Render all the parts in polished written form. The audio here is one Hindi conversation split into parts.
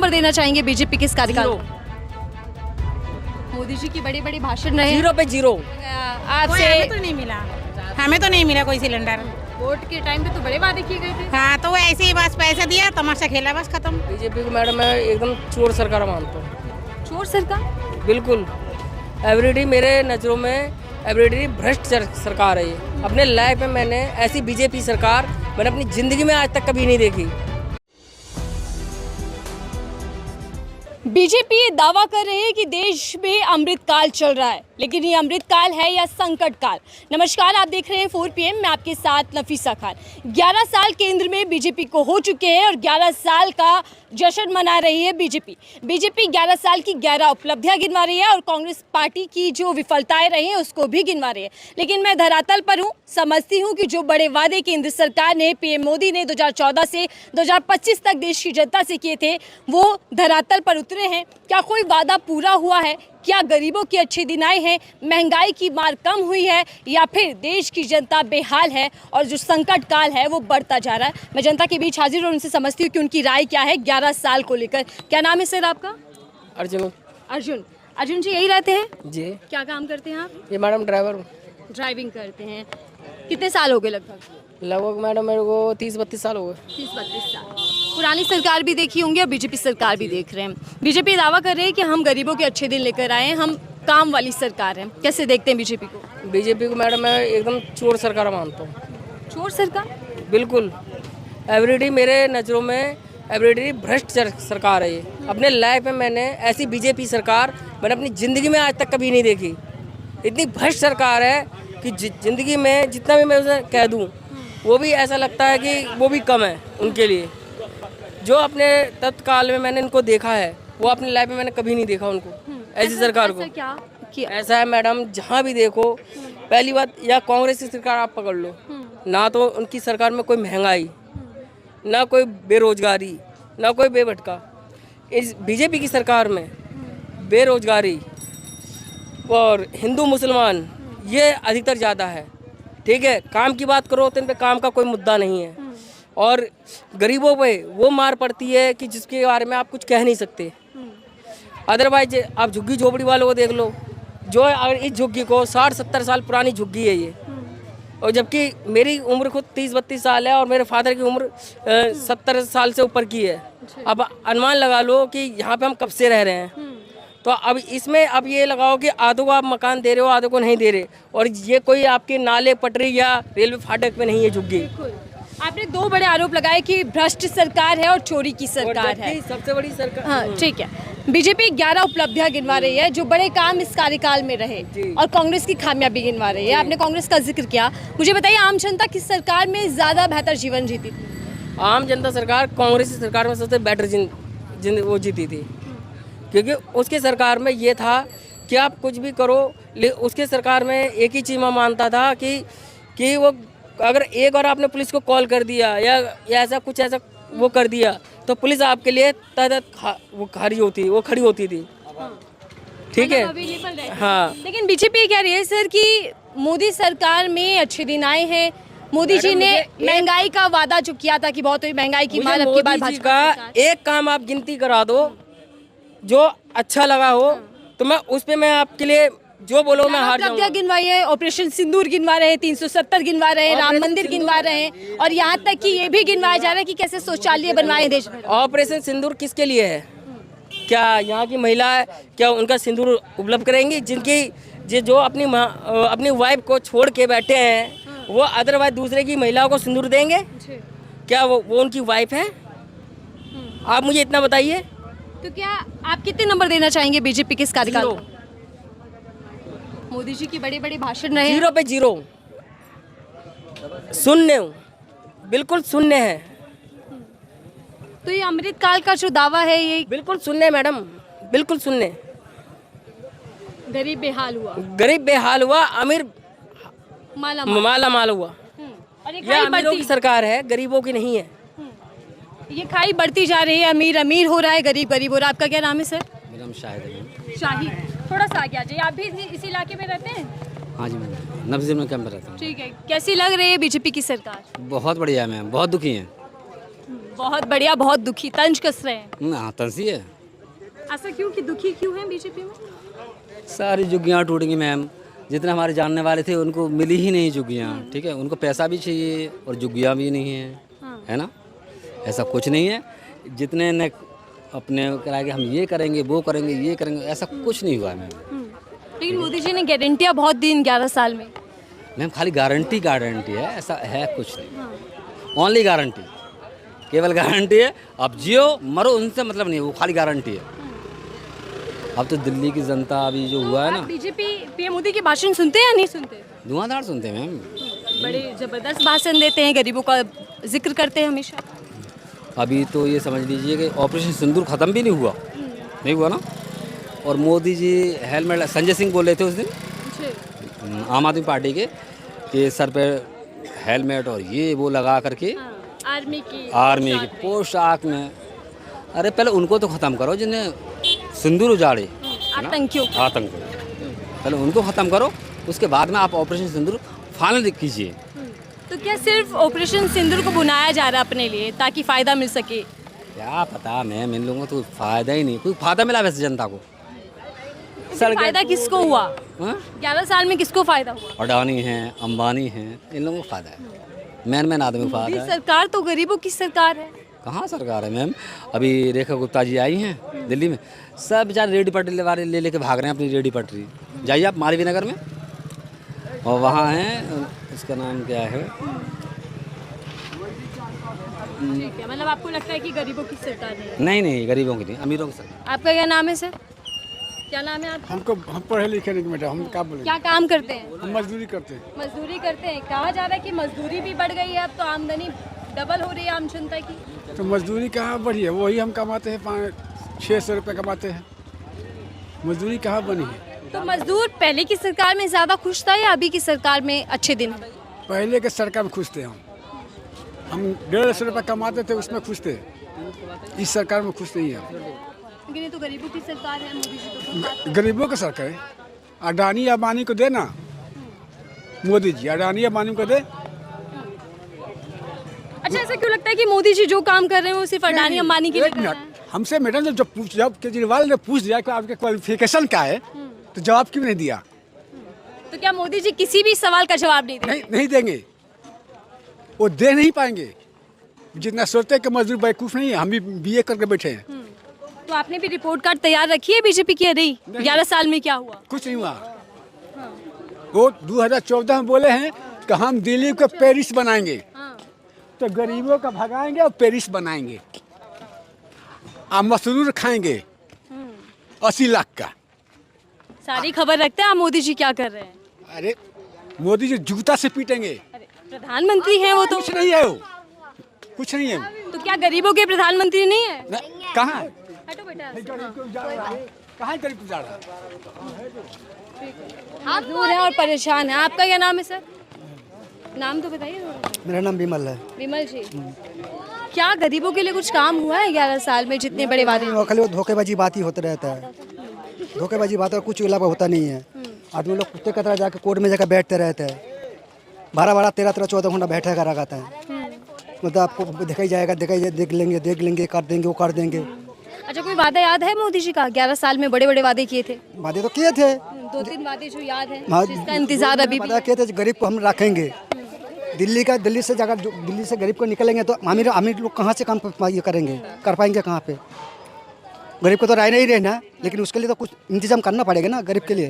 नंबर देना चाहेंगे बीजेपी के इस कार्यकाल को? मोदी जी की बड़े बड़े भाषण रहे। 0 पे 0। आपसे हमें तो नहीं मिला, हमें तो नहीं मिला कोई सिलेंडर। वोट के टाइम पे तो बड़े वादे किए गए थे। हाँ, तो वो ऐसे ही बस पैसे दिया, तमाशा खेला, बस खत्म। बीजेपी को मैडम मैं एकदम चोर सरकार मानता हूँ। चोर सरकार? बिल्कुल। एवरीडे मेरे नज़रों में एवरीडे भ्रष्ट सरकार है ये। अपने लाइफ में मैंने ऐसी बीजेपी सरकार मैंने अपनी ज़िंदगी में आज तक कभी नहीं देखी। बीजेपी ये दावा कर रही है कि देश में अमृत काल चल रहा है, लेकिन ये अमृत काल है या संकट काल? नमस्कार, आप देख रहे हैं 4 PM, मैं आपके साथ नफीसा खान। 11 साल केंद्र में बीजेपी को हो चुके हैं और 11 साल का जश्न मना रही है बीजेपी। बीजेपी 11 साल की 11 उपलब्धियां गिनवा रही है और कांग्रेस पार्टी की जो विफलताएं रही हैं उसको भी गिनवा रही है। लेकिन मैं धरातल पर हूँ, समझती हूँ कि जो बड़े वादे केंद्र सरकार ने, पीएम मोदी ने 2014 से 2025 तक देश की जनता से किए थे, वो धरातल पर उतरे हैं। क्या कोई वादा पूरा हुआ है? क्या गरीबों के अच्छे दिन आए हैं? महंगाई की मार कम हुई है या फिर देश की जनता बेहाल है और जो संकट काल है वो बढ़ता जा रहा है? मैं जनता के बीच हाजिर हूँ, उनसे समझती हूँ कि उनकी राय क्या है 11 साल को लेकर। क्या नाम है सर आपका? अर्जुन। अर्जुन। अर्जुन जी यही रहते हैं? जी। क्या काम करते हैं आप? ये मैडम ड्राइवर हूँ। ड्राइविंग करते हैं। कितने साल हो गए लगभग? लगभग मैडम मेरे को 30-32 साल हो गए। 30-32 साल। पुरानी सरकार भी देखी होंगी और बीजेपी सरकार भी देख रहे हैं। बीजेपी दावा कर रही है कि हम गरीबों के अच्छे दिन लेकर आए हैं, हम काम वाली सरकार है। कैसे देखते हैं बीजेपी को? बीजेपी को मैडम मैं एकदम चोर सरकार मानता हूँ। चोर सरकार? बिल्कुल। एवरीडे मेरे नज़रों में एवरीडे भ्रष्ट सरकार है ये। अपने लाइफ में मैंने ऐसी बीजेपी सरकार मैंने अपनी ज़िंदगी में आज तक कभी नहीं देखी। इतनी भ्रष्ट सरकार है कि ज़िंदगी में जितना भी मैं उसे कह दूँ वो भी ऐसा लगता है कि वो भी कम है उनके लिए। जो अपने तत्काल में मैंने इनको देखा है वो अपने लाइफ में मैंने कभी नहीं देखा उनको, ऐसी सरकार को। क्या किया? ऐसा है मैडम, जहाँ भी देखो, पहली बात या कांग्रेस की सरकार आप पकड़ लो, ना तो उनकी सरकार में कोई महंगाई, ना कोई बेरोजगारी, ना कोई बेभटका। इस बीजेपी की सरकार में बेरोजगारी और हिंदू मुसलमान ये अधिकतर ज़्यादा है। ठीक है, काम की बात करो तो इन पे काम का कोई मुद्दा नहीं है और गरीबों पे वो मार पड़ती है कि जिसके बारे में आप कुछ कह नहीं सकते। अदरवाइज आप झुग्गी झोपड़ी वालों को देख लो, जो अगर इस झुग्गी को 60-70 साल पुरानी झुग्गी है ये, और जबकि मेरी उम्र खुद 30-32 साल है और मेरे फादर की उम्र 70 साल से ऊपर की है। अब अनुमान लगा लो कि यहाँ पे हम कब से रह रहे हैं। तो अब इसमें अब ये लगाओ कि आधों को आप मकान दे रहे हो, आधों को नहीं दे रहे, और ये कोई आपके नाले पटरी या रेलवे फाटक पे नहीं है झुग्गी। आपने 2 बड़े आरोप लगाए कि भ्रष्ट सरकार है और चोरी की सरकार है। सबसे बड़ी सरकार। हाँ ठीक है, बीजेपी 11 उपलब्धियां गिनवा रही है, जो बड़े काम इस कार्यकाल में रहे, और कांग्रेस की खामियां भी गिनवा रही है। आपने कांग्रेस का जिक्र किया, मुझे बताइए आम जनता किस सरकार में ज्यादा बेहतर जीवन जीती थी? आम जनता सरकार कांग्रेस की सरकार में सबसे बेटर वो जीती थी, क्योंकि उसकी सरकार में ये था कि आप कुछ भी करो। उसके सरकार में एक ही चीज़ मैं मानता था कि वो अगर एक बार आपने पुलिस को कॉल कर दिया या ऐसा कुछ ऐसा वो कर दिया तो पुलिस आपके लिए वो खड़ी होती थी। ठीक है, हाँ। लेकिन बीजेपी कह रही है सर कि मोदी सरकार में अच्छे दिन आए हैं। मोदी जी ने महंगाई का वादा जो किया था कि बहुत महंगाई की मार अब की बार भाजपा का एक काम आप गिनती करा दो जो अच्छा लगा हो तो मैं उस पे मैं आपके लिए जो बोलो मैं हार जाऊंगा। गिनवाई है, ऑपरेशन सिंदूर गिनवा रहे हैं, 370 गिनवा रहे हैं, राम मंदिर गिनवा रहे हैं, और यहाँ तक कि ये भी गिनवाया जा रहा है कि कैसे शौचालय बनवाए देश में। ऑपरेशन सिंदूर किसके लिए है? क्या यहाँ की महिला क्या उनका सिंदूर उपलब्ध करेंगी? जिनकी जो अपनी वाइफ को छोड़ के बैठे हैं वो अदरवाइज दूसरे की महिलाओं को सिंदूर देंगे? क्या वो उनकी वाइफ है? आप मुझे इतना बताइए। तो क्या आप कितने नंबर देना चाहेंगे बीजेपी के इस कार्यकाल को? मोदी जी की बड़े बड़े भाषण रहे। 0 पे 0। शून्य, बिल्कुल शून्य है। तो ये अमृत काल का जो दावा है ये बिल्कुल शून्य मैडम, बिल्कुल शून्य। गरीब बेहाल हुआ, गरीब बेहाल हुआ, अमीर माला माल हुआ। और ये अमीरों की सरकार है, गरीबों की नहीं है। ये खाई बढ़ती जा रही है, अमीर अमीर हो रहा है, गरीब गरीब हो रहा है। आपका क्या नाम है सर? मेरा नाम शाहिद। शाहिद, थोड़ा सा आगे आ जाइए। आप भी इस इलाके में रहते हैं? हाँ जी, मैं नब्ज़ में रहता हूँ। ठीक है, कैसी लग रही है बीजेपी की सरकार? बहुत बढ़िया है मैम, बहुत दुखी हैं। बहुत बढ़िया, बहुत दुखी, तंज कस रहे हैं। हाँ तंसी है। ऐसा क्यों कि दुखी क्यों है बीजेपी में? सारी झुग्गियाँ टूट गई मैम। जितने हमारे जानने वाले थे उनको मिली ही नहीं झुग्गियाँ, ठीक है। उनको पैसा भी चाहिए और झुग्गियाँ भी नहीं है, है ना। ऐसा कुछ नहीं है। जितने ने अपने करा कि हम ये करेंगे वो करेंगे ये करेंगे, ऐसा कुछ नहीं हुआ है मैम। लेकिन मोदी जी ने गारंटियाँ बहुत दी इन 11 साल में। मैम खाली गारंटी है, ऐसा है कुछ नहीं। ओनली गारंटी, केवल गारंटी है। अब जियो मरो उनसे मतलब नहीं, वो खाली गारंटी है। अब तो दिल्ली की जनता अभी जो हुआ है ना, बीजेपी पीएम मोदी के भाषण सुनते हैं या नहीं सुनते? धुआंधार सुनते हैं मैम। बड़े जबरदस्त भाषण देते हैं, गरीबों का जिक्र करते हैं हमेशा। अभी तो ये समझ लीजिए कि ऑपरेशन सिंदूर ख़त्म भी नहीं हुआ, नहीं हुआ ना। और मोदी जी हेलमेट, संजय सिंह बोल रहे थे उस दिन आम आदमी पार्टी के, कि सर पे हेलमेट और ये वो लगा करके आर्मी की पोशाक में। अरे पहले उनको तो ख़त्म करो जिन्हें सिंदूर उजाड़े, आतंकियों। पहले उनको ख़त्म करो, उसके बाद में आप ऑपरेशन सिंदूर फाइनल कीजिए। तो क्या सिर्फ ऑपरेशन सिंदूर को बुनाया जा रहा है अपने लिए ताकि फ़ायदा मिल सके? क्या पता मैम, इन लोगों को तो फ़ायदा ही नहीं, कोई फ़ायदा मिला वैसे जनता को। फ़ायदा किसको हुआ? 11 साल में किसको फ़ायदा हुआ? अडानी हैं, अंबानी हैं, इन लोगों को फ़ायदा है। मैन आदमी को फ़ायदा है। सरकार तो गरीबों की सरकार है। कहाँ सरकार है मैम? अभी रेखा गुप्ता जी आई हैं दिल्ली में, सब बेचारे रेडी पटरी वाले ले लेके भाग रहे हैं अपनी रेडी पटरी। जाइए आप मालवीय नगर में, और वहाँ हैं, उसका नाम क्या है, ठीक है, मतलब आपको लगता है कि गरीबों की सरकार है? नहीं गरीबों की नहीं, अमीरों की सरकार। आपका क्या नाम है सर? क्या नाम है आपका? हम पढ़े लिखे नहीं बेटा, हम क्या बोलेंगे। क्या काम करते हैं? हम मजदूरी करते हैं। मजदूरी करते हैं। कहा जा रहा है कि मजदूरी भी बढ़ गई है, अब तो आमदनी डबल हो रही है आम जनता की। तो मजदूरी कहाँ बढ़ी है? वही हम कमाते हैं 500-600 रुपये कमाते हैं। मजदूरी कहाँ बनी है? तो मजदूर पहले की सरकार में ज़्यादा खुश था या अभी की सरकार में अच्छे दिन? पहले के सरकार में खुश थे हम 150 रुपये कमाते थे, उसमें खुश थे। इस सरकार में खुश नहीं है। लेकिन ये तो गरीबों की सरकार है, मोदी जी तो गरीबों का सरकार है। अडानी अंबानी को देना, मोदी जी अडानी अंबानी को दे। अच्छा, ऐसा क्यों लगता है कि मोदी जी जो काम कर रहे हैं वो सिर्फ अडानी अंबानी के लिए कर रहे हैं? हमसे मैडम जब केजरीवाल ने पूछ दिया कि आपके क्वालिफिकेशन क्या है, तो जवाब क्यों नहीं दिया? तो क्या मोदी जी किसी भी सवाल का जवाब नहीं देंगे? नहीं देंगे, वो दे नहीं पाएंगे। जितना सोचते हैं कि मजदूर बेवकूफ़ नहीं है, हम भी बीए करके बैठे हैं। तो आपने भी रिपोर्ट कार्ड तैयार रखी है बीजेपी की? नहीं, 11 साल में क्या हुआ? कुछ नहीं हुआ। वो 2014 में बोले हैं कि हम दिल्ली को पेरिस बनाएंगे, तो गरीबों का भगाएंगे और पेरिस बनाएंगे। आप मसरूर खाएंगे 80 लाख का। सारी खबर रखते हैं आप मोदी जी क्या कर रहे हैं? अरे मोदी जी जूता से पीटेंगे। अरे प्रधानमंत्री हैं वो तो। कुछ नहीं है, वो कुछ नहीं है। तो क्या गरीबों के प्रधानमंत्री नहीं है? कहाँ? हटो बेटा। कहाँ गरीब जा रहा? मजदूर है और परेशान है। आपका क्या नाम है सर? नाम तो बताइए थोड़ा। मेरा नाम विमल है। विमल जी, क्या गरीबों के लिए कुछ काम हुआ है 11 साल में? जितने बड़े वादे वो खाली वो धोखेबाजी बात ही होता रहता है। धोखेबाजी बात और कुछ अलावा होता नहीं है। आदमी लोग कुत्ते की तरह जाकर कोर्ट में जाकर बैठते रहते हैं। 12-12, 13-14 घंटा बैठा कर रखा है। मतलब आपको देखा ही जाएगा, देख लेंगे, कर देंगे, वो कर देंगे। अच्छा, कोई वादा याद है मोदी जी का? 11 साल में बड़े बड़े वादे किए थे। वादे तो किए थे, 2-3 वादे जो याद है, हाँ, जिसका इंतजार अभी भी वादा किए थे। गरीब को हम रखेंगे। दिल्ली से जाकर दिल्ली से गरीब को निकलेंगे तो अमीर लोग कहाँ से काम ये करेंगे, कर पाएंगे कहाँ पे? गरीब को तो रहना ही रहना, लेकिन उसके लिए तो कुछ इंतजाम करना पड़ेगा ना गरीब के लिए।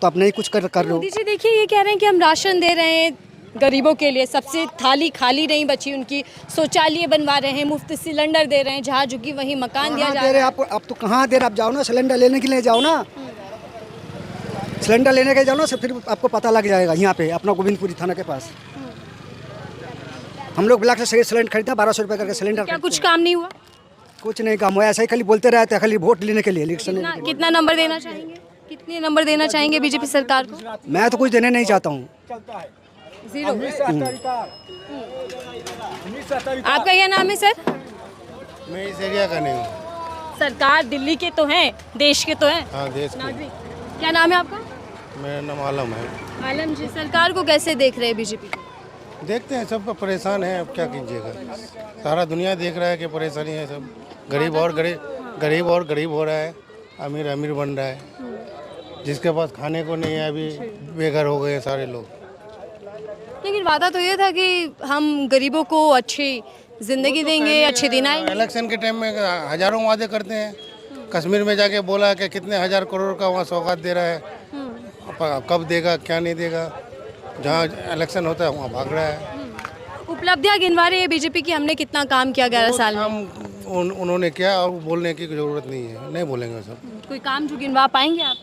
तो आप नहीं कुछ कर रहे हो। मोदी जी देखिए, ये कह रहे हैं कि हम राशन दे रहे हैं गरीबों के लिए, सबसे थाली खाली नहीं बची उनकी, शौचालय बनवा रहे हैं, मुफ्त सिलेंडर दे रहे हैं, जहाँ झुकी वहीं मकान दिया जा रहा है। आप तो कहाँ दे रहे? आप जाओ ना सिलेंडर लेने के लिए, जाओ ना सिलेंडर लेने के जाओ ना, फिर आपको पता लग जाएगा। यहाँ पे अपना गोविंदपुरी थाना के पास हम लोग ब्लॉक से सिलेंडर खरीदते हैं 1200 रुपये करके सिलेंडर। क्या कुछ काम नहीं हुआ? कुछ नहीं काम हुआ, ऐसा ही खाली बोलते रहते हैं, खाली वोट लेने के लिए, इलेक्शन। कितना नंबर देना चाहेंगे? कितने नंबर देना चाहेंगे बीजेपी सरकार को? मैं तो कुछ देने नहीं चाहता हूँ। 0। आपका क्या नाम है सर? मैं इस एरिया का नहीं हूँ। सरकार दिल्ली के तो हैं, देश के तो हैं। हाँ, देश के। नागरिक। क्या नाम है आपका? मेरा नाम आलम है। आलम जी, सरकार को कैसे देख रहे हैं बीजेपी को? देखते हैं सब परेशान है, अब क्या कीजिएगा। सारा दुनिया देख रहा है कि परेशानी है सब। गरीब और गरीब हो रहा है, अमीर अमीर बन रहा है। जिसके पास खाने को नहीं है अभी बेघर हो गए हैं सारे लोग। लेकिन वादा तो ये था कि हम गरीबों को अच्छी जिंदगी देंगे, अच्छे दिन आएंगे। इलेक्शन के टाइम में हजारों वादे करते हैं। कश्मीर में जाके बोला कि कितने हजार करोड़ का वहाँ सौगात दे रहा है, अब कब देगा क्या नहीं देगा। जहाँ इलेक्शन होता है वहाँ भाग रहा है। उपलब्धियां गिनवा रहे हैं बीजेपी की, हमने कितना काम किया 11 साल में। काम उन्होंने किया और बोलने की जरूरत नहीं है, नहीं बोलेंगे सब। कोई काम जो गिनवा पाएंगे आप?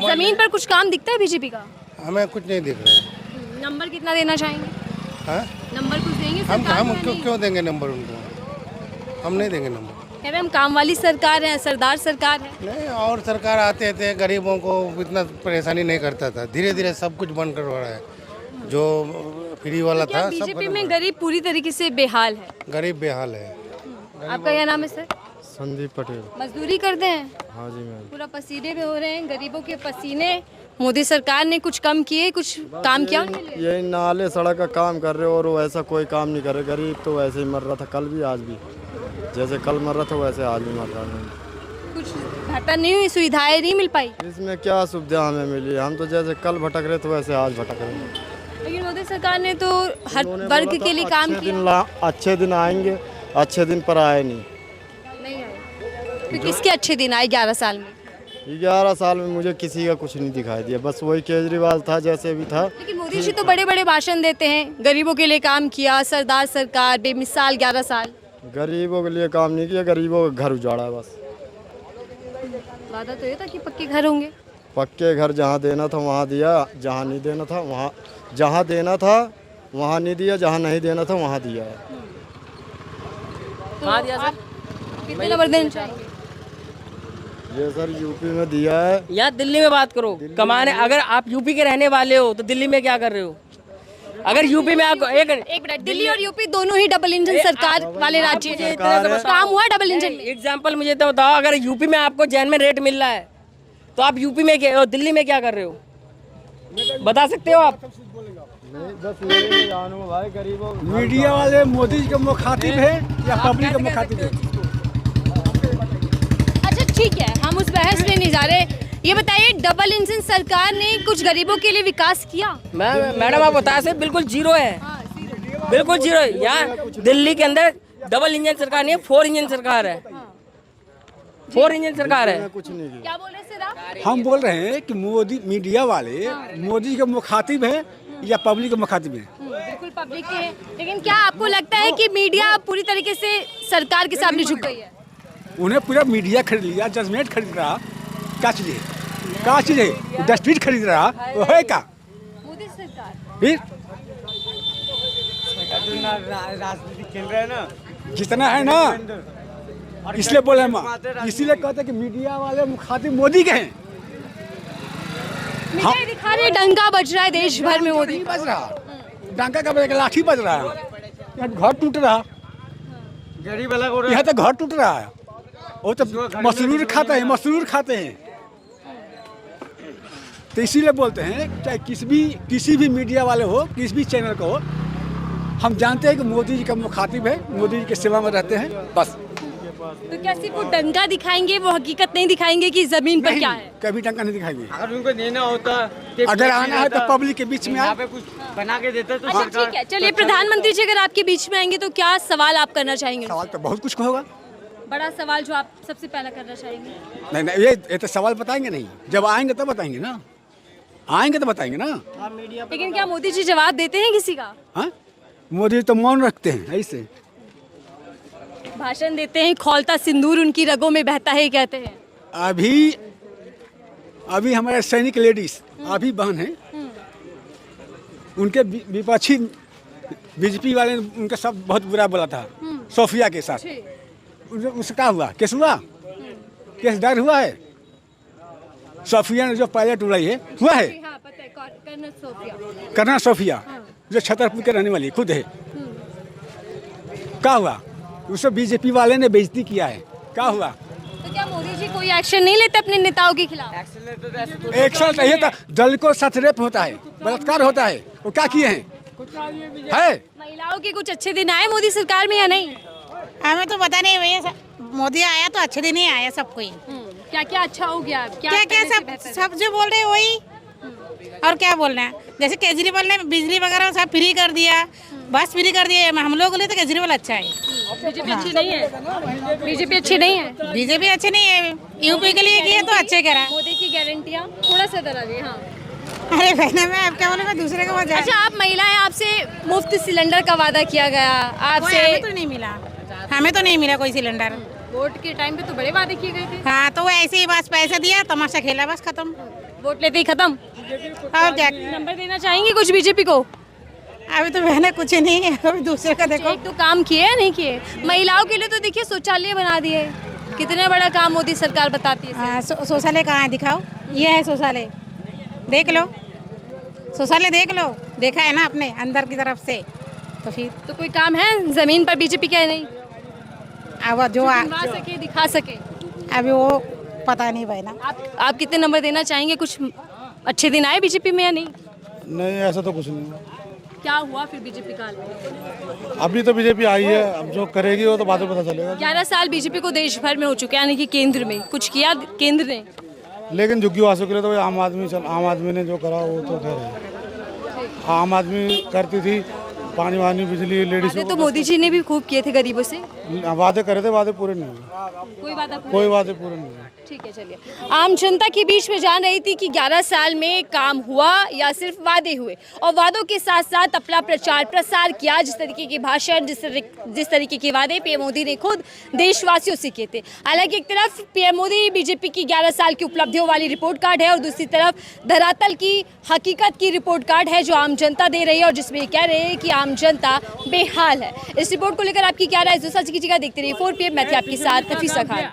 जमीन पर कुछ काम दिखता है बीजेपी का? हमें कुछ नहीं दिख रहा है। नंबर कितना देना चाहेंगे? हाँ? नंबर कुछ देंगे हम सरकार हम को या क्यों नहीं? क्यों देंगे नंबर उनको? हम नहीं देंगे नंबर। कह रहे हम काम वाली सरकार है, सरदार सरकार है। नहीं, और सरकार आते थे गरीबों को इतना परेशानी नहीं करता था। धीरे धीरे सब कुछ बंद करवा रहा है। जो फ्री वाला क्या था सब बीजेपी खत्म में हो गरीब पूरी तरीके से बेहाल है? गया। गरीब बेहाल है। आपका क्या नाम है सर? संदीप पटेल। मजदूरी करते हैं? हाँ जी मैम। पूरा पसीने में हो रहे हैं, गरीबों के पसीने। मोदी सरकार ने कुछ कम किए, कुछ काम किया उनके लिए? यही नाले सड़क का काम कर रहे हो और वो ऐसा कोई काम नहीं कर रहे। गरीब तो वैसे ही मर रहा था, कल भी आज भी। जैसे कल मर रहा था वैसे आज भी मर रहा है। कुछ बेहतर नहीं हुई, सुविधाएं नहीं मिल पाई? इसमें क्या सुविधा हमें मिली? हम तो जैसे कल भटक रहे थे वैसे आज भटक रहे हैं। लेकिन मोदी सरकार ने तो हर वर्ग के लिए काम किया। अच्छे दिन आएंगे, अच्छे दिन पर आए नहीं। नहीं आए तो किसके अच्छे दिन आए 11 साल में? 11 साल में मुझे किसी का कुछ नहीं दिखाई दिया। बस वही केजरीवाल था जैसे भी था। लेकिन मोदी जी तो बड़े बड़े भाषण देते हैं, गरीबों के लिए काम किया, सरदार सरकार, बेमिसाल 11 साल। गरीबों के लिए काम नहीं किया, गरीबों का घर उजाड़ा है बस। वादा तो ये था कि पक्के घर होंगे। पक्के घर जहाँ देना था वहाँ दिया, जहाँ नहीं देना था वहाँ, जहाँ देना था वहाँ नहीं दिया, जहाँ नहीं देना था वहाँ दिया है। कहाँ दिया सर? कितने नंबर देना चाहेंगे? ये सर यूपी में दिया है। यहाँ दिल्ली में बात करो कमाने। अगर आप यूपी के रहने वाले हो तो दिल्ली में क्या कर रहे हो? अगर यूपी में आपको एक मिनट, दिल्ली और यूपी दोनों ही डबल इंजन सरकार वाले राज्य हैं। काम हुआ डबल इंजन में? एग्जाम्पल मुझे तो बताओ, अगर यूपी में आपको जैन में रेट मिल रहा है तो आप यूपी में क्या, दिल्ली में क्या कर रहे हो? बता सकते हो आप? भाई गरीबों मीडिया वाले मोदी जी के मुखातिब है या पब्लिक के मुखातिब है? अच्छा ठीक है, हम उस बहस में नहीं जा रहे। ये बताइए, डबल इंजन सरकार ने कुछ गरीबों के लिए विकास किया? मैडम आप बताया से बिल्कुल जीरो है, बिल्कुल जीरो है। यहाँ दिल्ली के अंदर डबल इंजन सरकार नहीं है, 4 इंजन सरकार है। 4 इंजन सरकार है। कुछ नहीं किया। क्या बोल रहे सर आप? हम बोल रहे हैं कि मोदी मीडिया वाले मोदी के मुखातिब है या पब्लिक के मुखातिब है? बिल्कुल पब्लिक के हैं। लेकिन क्या आपको लगता है कि मीडिया पूरी तरीके से सरकार के सामने झुक गई है? उन्हें पूरा मीडिया खरीद लिया, जजमेंट खरीद रहा। क्या चीज है? क्या चीज है? डस्टबिन खरीद रहा, वो है क्या? मोदी सरकार फिर राजनीति खेल रहे हैं ना, जितना है ना, इसलिए बोले हम, इसीलिए कहते हैं कि मीडिया वाले मुखातिब मोदी के हैं। मीडिया दिखा रहे डंका बज रहा है देश भर में मोदी। नहीं बज रहा, डंका का बज, लाठी बज रहा है। यहाँ घर टूट रहा, गरीब अलग हो रहे यहाँ तो घर टूट रहा है। वो तो मसरूर खाते हैं, मसरूर खाते हैं। तो इसीलिए बोलते हैं, चाहे किसी भी मीडिया वाले हो, किसी भी चैनल को हो, हम जानते हैं कि मोदी जी का मुखातिब है, मोदी जी की सेवा में रहते हैं बस। तो क्या सिर्फ वो डंका दिखाएंगे, वो हकीकत नहीं दिखाएंगे कि जमीन पर क्या है? कभी डंका नहीं दिखाएंगे। अगर उनको देना होता, अगर आना है तो पब्लिक के बीच में यहाँ आए। पे कुछ बना के देते तो अच्छा ठीक है, चलिए प्रधानमंत्री जी अगर आपके बीच में आएंगे तो क्या सवाल आप करना चाहेंगे? सवाल तो बहुत कुछ होगा। बड़ा सवाल जो आप सबसे पहला करना चाहेंगे? नहीं नहीं, ये तो सवाल बताएंगे नहीं, जब आएंगे तब बताएंगे ना, आएंगे तो बताएंगे ना। लेकिन क्या मोदी जी जवाब देते हैं किसी का? हाँ, मोदी तो मौन रखते हैं, ऐसे भाषण देते हैं, खौलता सिंदूर उनकी रगों में बहता है कहते हैं। अभी हमारे सैनिक लेडीज अभी बहन है, उनके विपक्षी बीजेपी वाले ने उनका सब बहुत बुरा बोला था सोफिया के साथ। उसका क्या हुआ? केस हुआ? केस दर्ज हुआ है? सोफिया ने जो पायलट उड़ाई है हुआ है? हाँ, पता है, कर्नल सोफिया। कर्नल सोफिया जो छतरपुर के रहने वाली खुद है। क्या हुआ? उसे बीजेपी वाले ने बेइज्जती किया है। क्या हुआ? तो क्या मोदी जी कोई एक्शन नहीं लेते अपने नेताओं के खिलाफ? एक्शन चाहिए था। दल को सथरेप होता है, बलात्कार होता है, वो क्या किए हैं? है। महिलाओं के कुछ अच्छे दिन आए मोदी सरकार में या नहीं? हमें तो पता नहीं भैया, मोदी आया तो अच्छे दिन ही आया सबको ही। क्या क्या अच्छा हो गया? क्या क्या सब जो बोल रहे हैं वही, और क्या बोलना है। जैसे केजरीवाल ने बिजली वगैरह सब फ्री कर दिया, बस फ्री कर दिया। हम लोग बोले तो केजरीवाल अच्छा है। बीजेपी अच्छी नहीं है? बीजेपी अच्छी नहीं है? बीजेपी अच्छे नहीं है, यूपी के लिए किए तो अच्छे करा। मोदी की गारंटियाँ थोड़ा सा डराइए। हाँ, अरे बहना मैं अब क्या बोले, मैं दूसरे को बजा। अच्छा, आप महिला हैं, आपसे मुफ्त सिलेंडर का वादा किया गया आपसे। हमें तो नहीं मिला, हमें तो नहीं मिला कोई सिलेंडर। वोट के टाइम पे तो बड़े वादे किए गए थे। हाँ, तो वो ऐसे ही बस पैसा दिया, तमाशा खेला, बस खत्म। वोट लेते ही खत्म। और क्या, नंबर देना चाहेंगे कुछ बीजेपी को? अभी तो बहना कुछ नहीं है, अभी दूसरे का देखो। एक तो काम किए या नहीं किए? महिलाओं के लिए तो देखिए शौचालय बना दिए, कितना बड़ा काम मोदी सरकार बताती है। हाँ, शौचालय कहाँ है, दिखाओ। ये है शौचालय, देख लो, शौचालय देख लो। देखा है ना अपने अंदर की तरफ से, तो फिर तो कोई काम है जमीन पर बीजेपी का? नहीं, अब जो बनवा सके, दिखा सके। अभी वो पता नहीं बहना। आप कितने नंबर देना चाहेंगे? कुछ अच्छे दिन आए बीजेपी में या नहीं? नहीं, ऐसा तो कुछ नहीं। क्या हुआ फिर बीजेपी काल में? अभी तो बीजेपी आई है, अब जो करेगी वो तो बाद में पता चलेगा। 11 साल बीजेपी को देश भर में हो चुके हैं, यानी कि केंद्र में कुछ किया केंद्र ने? लेकिन झुग्गीवासियों के लिए तो आम आदमी ने जो करा वो तो कह रहे हैं। आम आदमी करती थी, पानी वानी बिजली लेडीज। वादे तो मोदी जी ने भी खूब किए थे गरीबों से। वादे करे थे, वादे पूरे नहीं हुए। कोई वादे पूरे नहीं हुए। ठीक है, चलिए। आम जनता के बीच में जान रही थी कि 11 साल में काम हुआ या सिर्फ वादे हुए, और वादों के साथ साथ अपना प्रचार प्रसार किया। जिस तरीके के भाषण, जिस तरीके के वादे पीएम मोदी ने खुद देशवासियों से किए थे। हालांकि एक तरफ पीएम मोदी बीजेपी की 11 साल की उपलब्धियों वाली रिपोर्ट कार्ड है, और दूसरी तरफ धरातल की हकीकत की रिपोर्ट कार्ड है जो आम जनता दे रही है, और जिसमें कह रहे हैं कि आम जनता बेहाल है। इस रिपोर्ट को लेकर आपकी क्या राय है? सच कीजिएगा, देखते रहिए 4 PM। मैं थी आपके साथ नफीसा खान।